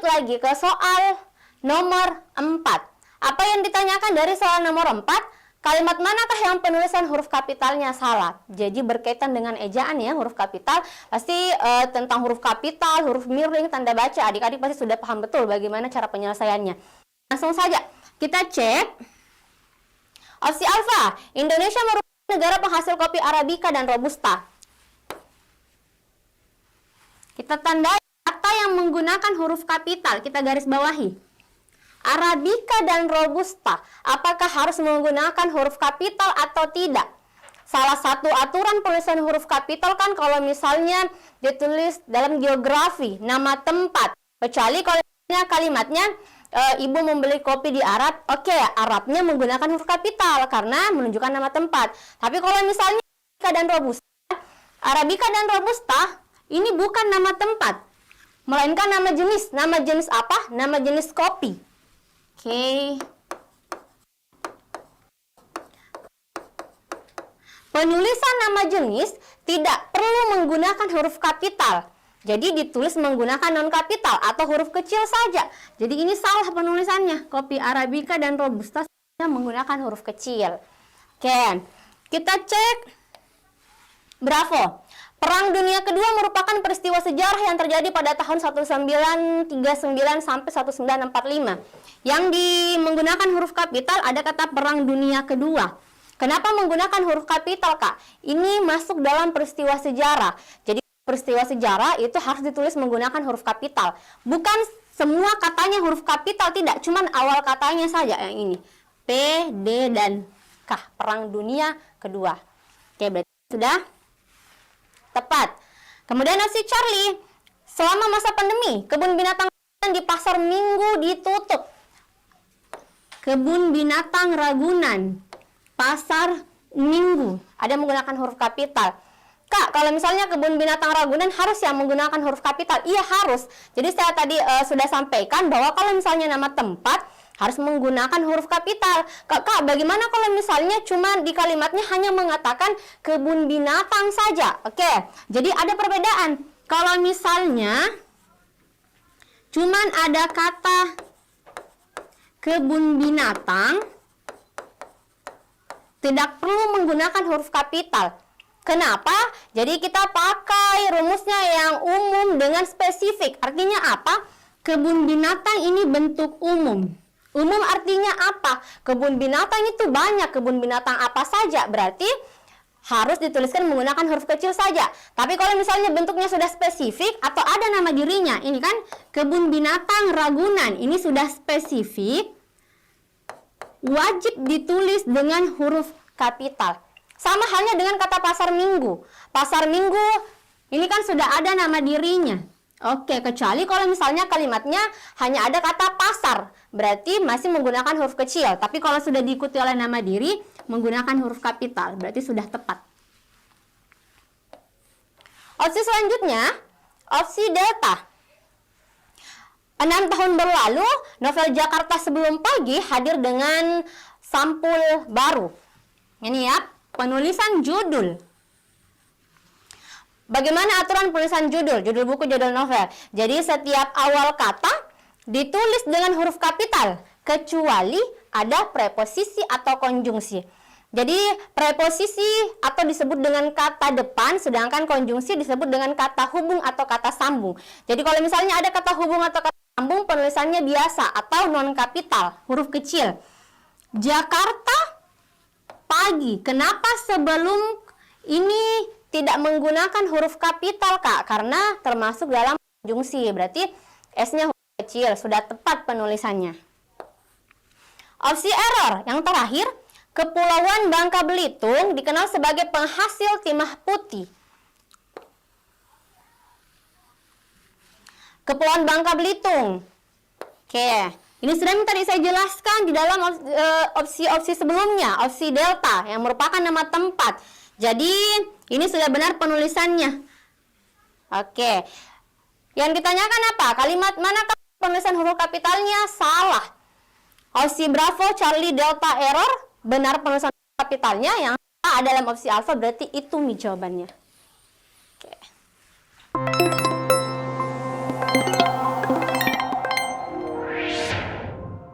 lagi ke soal nomor 4. Apa yang ditanyakan dari soal nomor 4? Kalimat manakah yang penulisan huruf kapitalnya salah? Jadi berkaitan dengan ejaan ya, huruf kapital. Pasti tentang huruf kapital, huruf miring, tanda baca. Adik-adik pasti sudah paham betul bagaimana cara penyelesaiannya. Langsung saja kita cek. Opsi alfa, Indonesia merupakan negara penghasil kopi Arabica dan Robusta. Kita tandai kata yang menggunakan huruf kapital, kita garis bawahi. Arabica dan Robusta, apakah harus menggunakan huruf kapital atau tidak? Salah satu aturan penulisan huruf kapital kan kalau misalnya ditulis dalam geografi, nama tempat. Kecuali kalau kalimatnya ibu membeli kopi di Arab, oke, Arabnya menggunakan huruf kapital karena menunjukkan nama tempat. Tapi kalau misalnya Arabica dan Robusta, ini bukan nama tempat, melainkan nama jenis. Nama jenis apa? Nama jenis kopi. Oke. Penulisan nama jenis tidak perlu menggunakan huruf kapital. Jadi ditulis menggunakan non kapital atau huruf kecil saja. Jadi ini salah penulisannya. Kopi Arabica dan Robusta menggunakan huruf kecil. Oke. Kita cek. Bravo. Perang Dunia Kedua merupakan peristiwa sejarah yang terjadi pada tahun 1939 sampai 1945. Yang menggunakan huruf kapital ada kata Perang Dunia Kedua. Kenapa menggunakan huruf kapital, Kak? Ini masuk dalam peristiwa sejarah. Jadi peristiwa sejarah itu harus ditulis menggunakan huruf kapital. Bukan semua katanya huruf kapital, tidak. Cuman awal katanya saja yang ini. P, D, dan K. Perang Dunia Kedua. Oke, berarti sudah tepat. Kemudian opsi Charlie. Selama masa pandemi, kebun binatang di Pasar Minggu ditutup. Kebun binatang Ragunan, Pasar Minggu. Ada menggunakan huruf kapital. Kak, kalau misalnya kebun binatang Ragunan harus yang menggunakan huruf kapital? Iya, harus. Jadi saya tadi sudah sampaikan bahwa kalau misalnya nama tempat harus menggunakan huruf kapital. Kak, bagaimana kalau misalnya cuma di kalimatnya hanya mengatakan kebun binatang saja? Oke, jadi ada perbedaan. Kalau misalnya cuma ada kata kebun binatang, tidak perlu menggunakan huruf kapital. Kenapa? Jadi kita pakai rumusnya yang umum dengan spesifik. Artinya apa? Kebun binatang ini bentuk umum. Umum artinya apa? Kebun binatang itu banyak. Kebun binatang apa saja? Berarti harus dituliskan menggunakan huruf kecil saja. Tapi kalau misalnya bentuknya sudah spesifik atau ada nama dirinya, ini kan kebun binatang Ragunan. Ini sudah spesifik, wajib ditulis dengan huruf kapital. Sama halnya dengan kata Pasar Minggu. Pasar Minggu ini kan sudah ada nama dirinya. Oke, kecuali kalau misalnya kalimatnya hanya ada kata pasar, berarti masih menggunakan huruf kecil. Tapi kalau sudah diikuti oleh nama diri, menggunakan huruf kapital, berarti sudah tepat. Opsi selanjutnya, opsi delta. 6 tahun berlalu, novel Jakarta Sebelum Pagi hadir dengan sampul baru. Ini ya, penulisan judul. Bagaimana aturan penulisan judul? Judul buku, judul novel. Jadi setiap awal kata ditulis dengan huruf kapital, kecuali ada preposisi atau konjungsi. Jadi preposisi atau disebut dengan kata depan, sedangkan konjungsi disebut dengan kata hubung atau kata sambung. Jadi kalau misalnya ada kata hubung atau kata sambung, penulisannya biasa atau non kapital, huruf kecil. Jakarta pagi. Kenapa sebelum ini tidak menggunakan huruf kapital, Kak? Karena termasuk dalam konjungsi. Berarti S-nya huruf kecil. Sudah tepat penulisannya. Opsi error. Yang terakhir, Kepulauan Bangka Belitung dikenal sebagai penghasil timah putih. Kepulauan Bangka Belitung. Oke. Ini sudah tadi saya jelaskan di dalam opsi-opsi sebelumnya. Opsi delta yang merupakan nama tempat. Jadi ini sudah benar penulisannya. Oke. Yang ditanyakan apa? Kalimat manakah penulisan huruf kapitalnya salah? Opsi Bravo, Charlie, Delta, error. Benar penulisan huruf kapitalnya. Yang A dalam opsi alfa, berarti itu nih jawabannya. Oke.